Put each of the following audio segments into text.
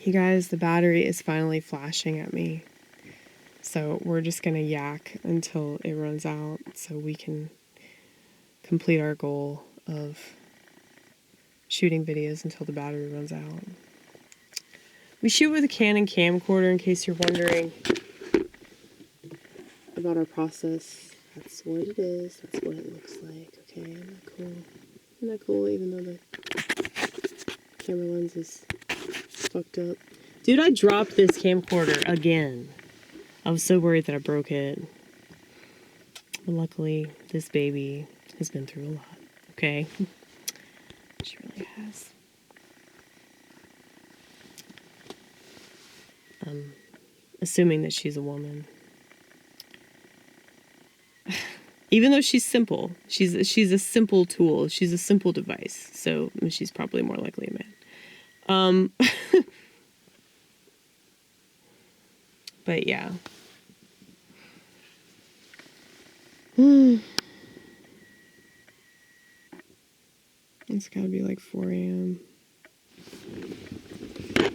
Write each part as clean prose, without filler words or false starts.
You guys, the battery is finally flashing at me. So we're just going to yak until it runs out so we can complete our goal of shooting videos until the battery runs out. We shoot with a Canon camcorder, in case you're wondering about our process. That's what it is. That's what it looks like. Okay, isn't that cool? Isn't that cool, even though the camera lens is fucked up? Dude, I dropped this camcorder again. I was so worried that I broke it. But luckily, this baby has been through a lot. Okay? She really has. Assuming that she's a woman. Even though she's simple, she's a simple tool. She's a simple device. So she's probably more likely a man. But yeah. It's gotta be like 4 a.m. I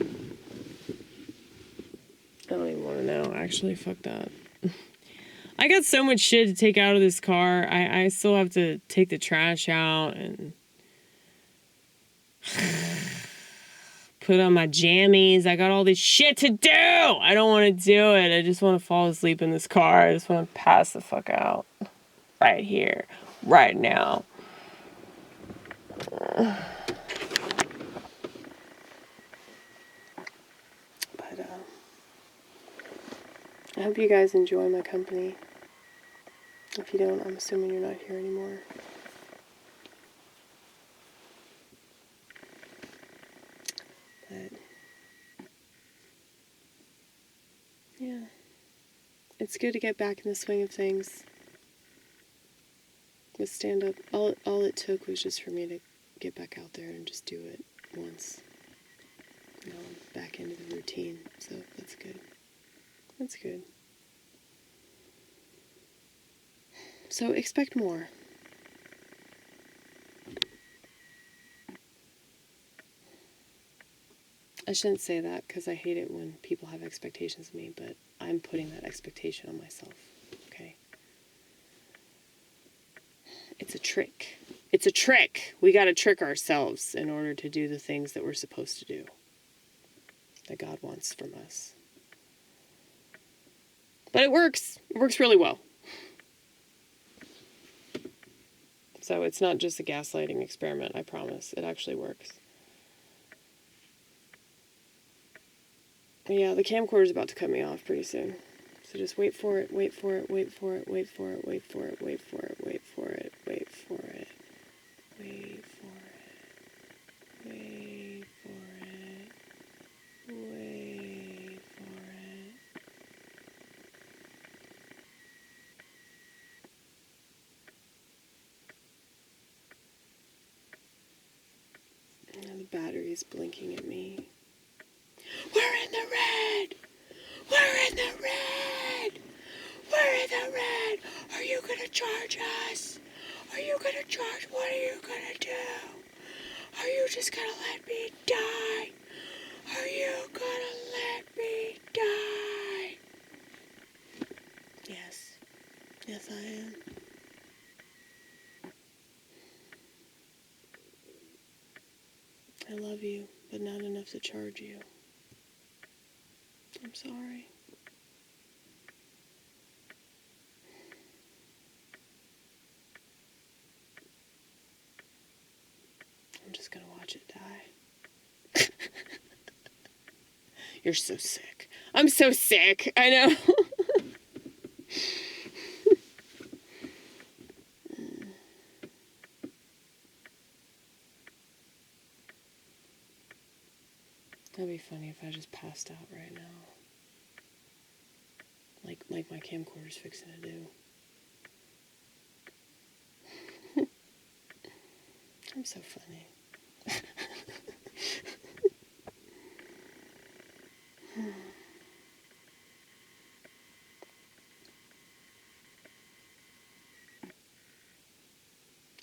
don't even want to know. Actually, fuck that. I got so much shit to take out of this car. I still have to take the trash out and put on my jammies. I got all this shit to do. I don't want to do it. I just want to fall asleep in this car. I just want to pass the fuck out. Right here. Right now. But, I hope you guys enjoy my company. If you don't, I'm assuming you're not here anymore. But, yeah. It's good to get back in the swing of things. With stand-up, all it took was just for me to get back out there and just do it once. You know, back into the routine. So that's good. That's good. So expect more. I shouldn't say that because I hate it when people have expectations of me, but I'm putting that expectation on myself. Okay? It's a trick. It's a trick. We got to trick ourselves in order to do the things that we're supposed to do. That God wants from us. But it works. It works really well. So it's not just a gaslighting experiment, I promise. It actually works. Yeah, the camcorder's about to cut me off pretty soon. So just wait for it, wait for it, wait for it, wait for it, wait for it, wait for it, wait for it, wait for it, wait for it, wait for it, wait for it. And the battery's blinking at me. We're in the red! We're in the red! We're in the red! Are you gonna charge us? Are you gonna charge? What are you gonna do? Are you just gonna let me die? Are you gonna let me die? Yes. Yes, I am. I love you, but not enough to charge you. I'm sorry. I'm just gonna watch it die. You're so sick. I'm so sick. I know. That'd be funny if I just passed out right now. Like my camcorder's fixing to do. I'm so funny.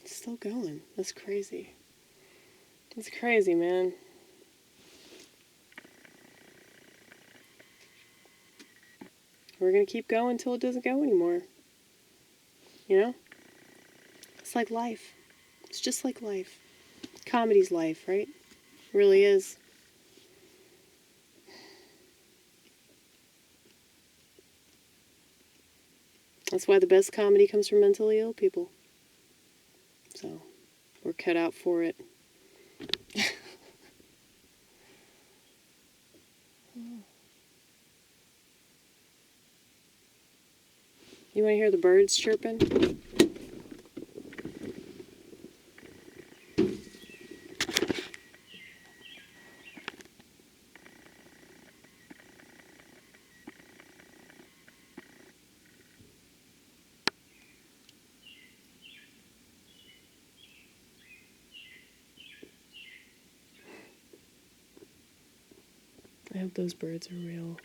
It's still going. That's crazy. It's crazy, man. We're going to keep going until it doesn't go anymore. You know? It's like life. It's just like life. Comedy's life, right? It really is. That's why the best comedy comes from mentally ill people. So, we're cut out for it. You want to hear the birds chirping? I hope those birds are real.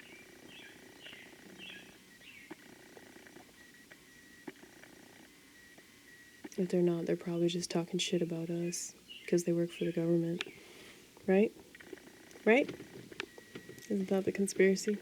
If they're not, they're probably just talking shit about us because they work for the government. Right? Right? Isn't that the conspiracy?